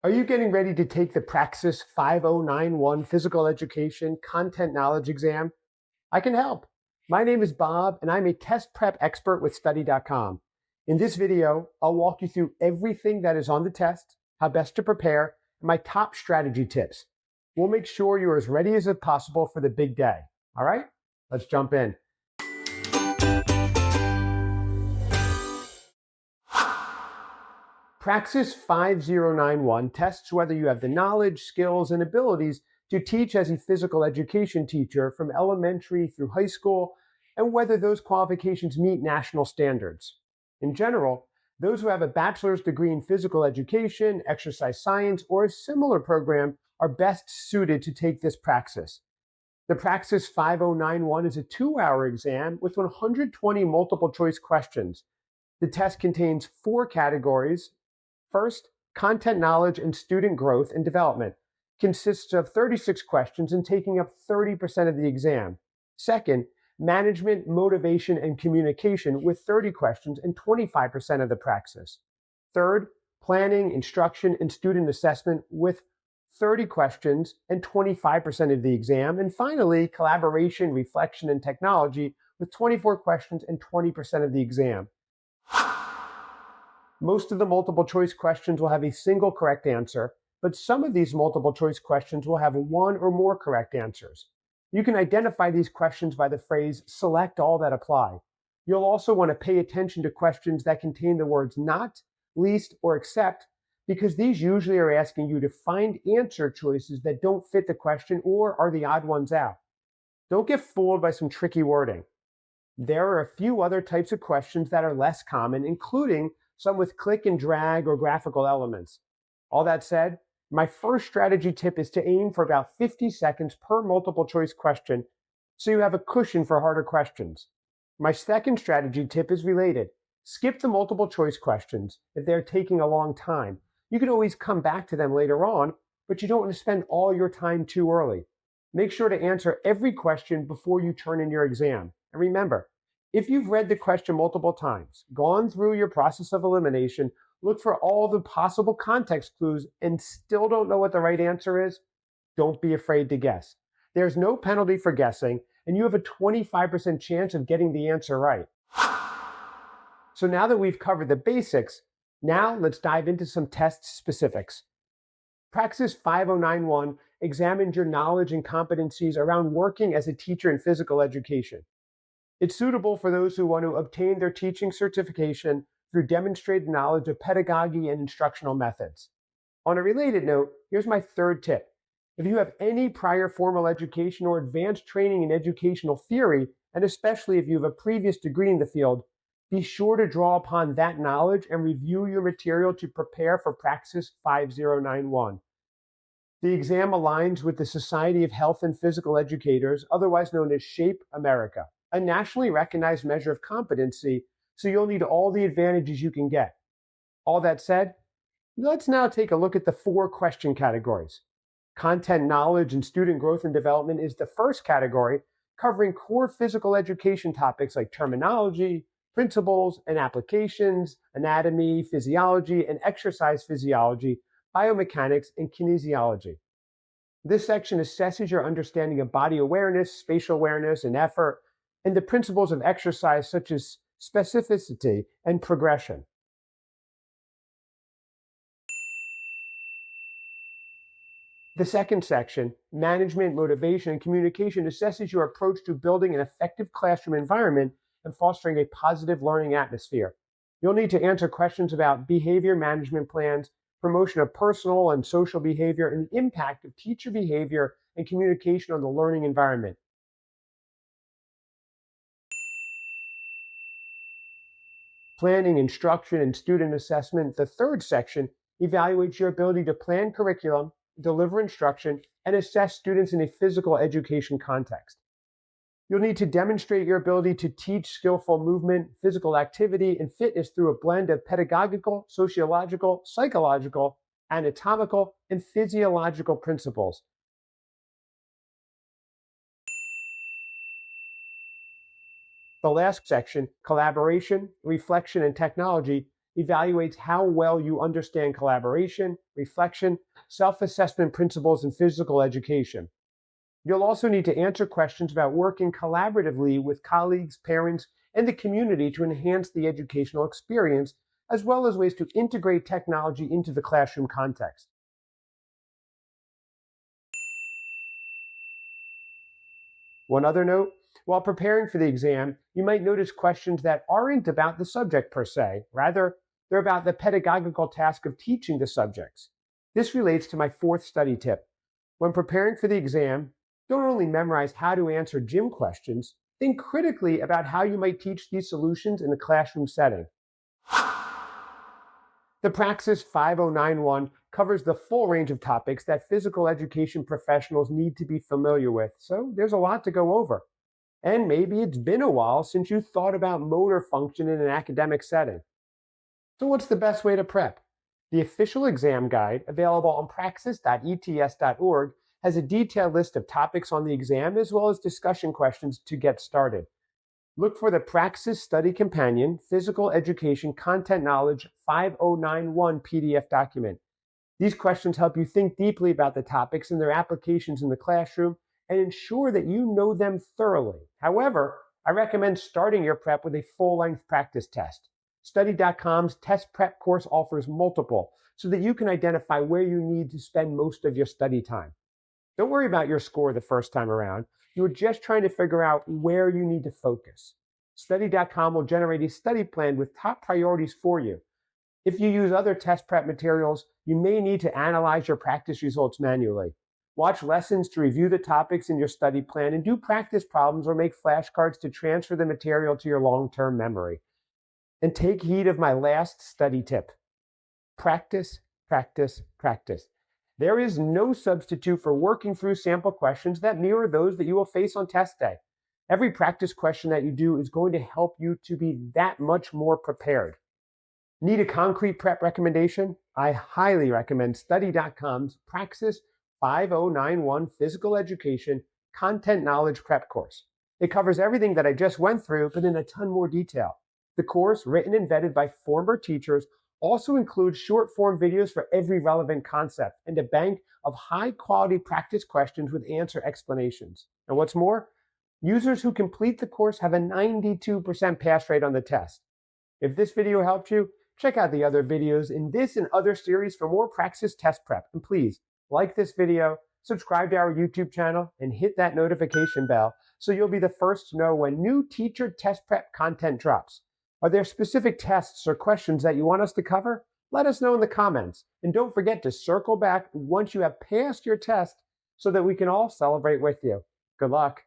Are you getting ready to take the Praxis 5091 Physical Education Content Knowledge exam? I can help. My name is Bob, and I'm a test prep expert with Study.com. In this video, I'll walk you through everything that is on the test, how best to prepare, and my top strategy tips. We'll make sure you're as ready as possible for the big day. All right? Let's jump in. Praxis 5091 tests whether you have the knowledge, skills, and abilities to teach as a physical education teacher from elementary through high school, and whether those qualifications meet national standards. In general, those who have a bachelor's degree in physical education, exercise science, or a similar program are best suited to take this Praxis. The Praxis 5091 is a 2-hour exam with 120 multiple choice questions. The test contains 4 categories. First, content knowledge and student growth and development consists of 36 questions and taking up 30% of the exam. Second, management, motivation, and communication with 30 questions and 25% of the Praxis. Third, planning, instruction, and student assessment with 30 questions and 25% of the exam. And finally, collaboration, reflection, and technology with 24 questions and 20% of the exam. Most of the multiple choice questions will have a single correct answer, but some of these multiple choice questions will have one or more correct answers. You can identify these questions by the phrase, select all that apply. You'll also want to pay attention to questions that contain the words not, least, or except, because these usually are asking you to find answer choices that don't fit the question or are the odd ones out. Don't get fooled by some tricky wording. There are a few other types of questions that are less common, including some with click and drag or graphical elements. All that said, my first strategy tip is to aim for about 50 seconds per multiple choice question so you have a cushion for harder questions. My second strategy tip is related. Skip the multiple choice questions if they're taking a long time. You can always come back to them later on, but you don't want to spend all your time too early. Make sure to answer every question before you turn in your exam. And remember, if you've read the question multiple times, gone through your process of elimination, look for all the possible context clues, and still don't know what the right answer is, don't be afraid to guess. There's no penalty for guessing, and you have a 25% chance of getting the answer right. So now that we've covered the basics, now let's dive into some test specifics. Praxis 5091 examines your knowledge and competencies around working as a teacher in physical education. It's suitable for those who want to obtain their teaching certification through demonstrated knowledge of pedagogy and instructional methods. On a related note, here's my third tip. If you have any prior formal education or advanced training in educational theory, and especially if you have a previous degree in the field, be sure to draw upon that knowledge and review your material to prepare for Praxis 5091. The exam aligns with the Society of Health and Physical Educators, otherwise known as SHAPE America, a nationally recognized measure of competency, so you'll need all the advantages you can get. All that said, let's now take a look at the 4 question categories. Content knowledge and student growth and development is the first category, covering core physical education topics like terminology, principles and applications, anatomy, physiology, and exercise physiology, biomechanics, and kinesiology. This section assesses your understanding of body awareness, spatial awareness, and effort, and the principles of exercise such as specificity and progression. The second section, management, motivation, and communication, assesses your approach to building an effective classroom environment and fostering a positive learning atmosphere. You'll need to answer questions about behavior management plans, promotion of personal and social behavior, and the impact of teacher behavior and communication on the learning environment. Planning, instruction, and student assessment, the third section, evaluates your ability to plan curriculum, deliver instruction, and assess students in a physical education context. You'll need to demonstrate your ability to teach skillful movement, physical activity, and fitness through a blend of pedagogical, sociological, psychological, anatomical, and physiological principles. The last section, collaboration, reflection, and technology, evaluates how well you understand collaboration, reflection, self-assessment principles, and physical education. You'll also need to answer questions about working collaboratively with colleagues, parents, and the community to enhance the educational experience, as well as ways to integrate technology into the classroom context. One other note, while preparing for the exam, you might notice questions that aren't about the subject per se. Rather, they're about the pedagogical task of teaching the subjects. This relates to my fourth study tip. When preparing for the exam, don't only memorize how to answer gym questions, think critically about how you might teach these solutions in a classroom setting. The Praxis 5091 covers the full range of topics that physical education professionals need to be familiar with, so there's a lot to go over. And maybe it's been a while since you thought about motor function in an academic setting. So what's the best way to prep? The official exam guide, available on praxis.ets.org, has a detailed list of topics on the exam as well as discussion questions to get started. Look for the Praxis Study Companion Physical Education Content Knowledge 5091 PDF document. These questions help you think deeply about the topics and their applications in the classroom and ensure that you know them thoroughly. However, I recommend starting your prep with a full-length practice test. Study.com's test prep course offers multiple, so that you can identify where you need to spend most of your study time. Don't worry about your score the first time around. You're just trying to figure out where you need to focus. Study.com will generate a study plan with top priorities for you. If you use other test prep materials, you may need to analyze your practice results manually. Watch lessons to review the topics in your study plan and do practice problems or make flashcards to transfer the material to your long-term memory. And take heed of my last study tip. Practice, practice, practice. There is no substitute for working through sample questions that mirror those that you will face on test day. Every practice question that you do is going to help you to be that much more prepared. Need a concrete prep recommendation? I highly recommend Study.com's Praxis 5091 Physical Education Content Knowledge Prep course. It covers everything that I just went through, but in a ton more detail. The course, written and vetted by former teachers, also includes short-form videos for every relevant concept and a bank of high-quality practice questions with answer explanations. And what's more, users who complete the course have a 92% pass rate on the test. If this video helped you, check out the other videos in this and other series for more Praxis test prep. And please, like this video, subscribe to our YouTube channel, and hit that notification bell so you'll be the first to know when new teacher test prep content drops. Are there specific tests or questions that you want us to cover? Let us know in the comments. And don't forget to circle back once you have passed your test so that we can all celebrate with you. Good luck.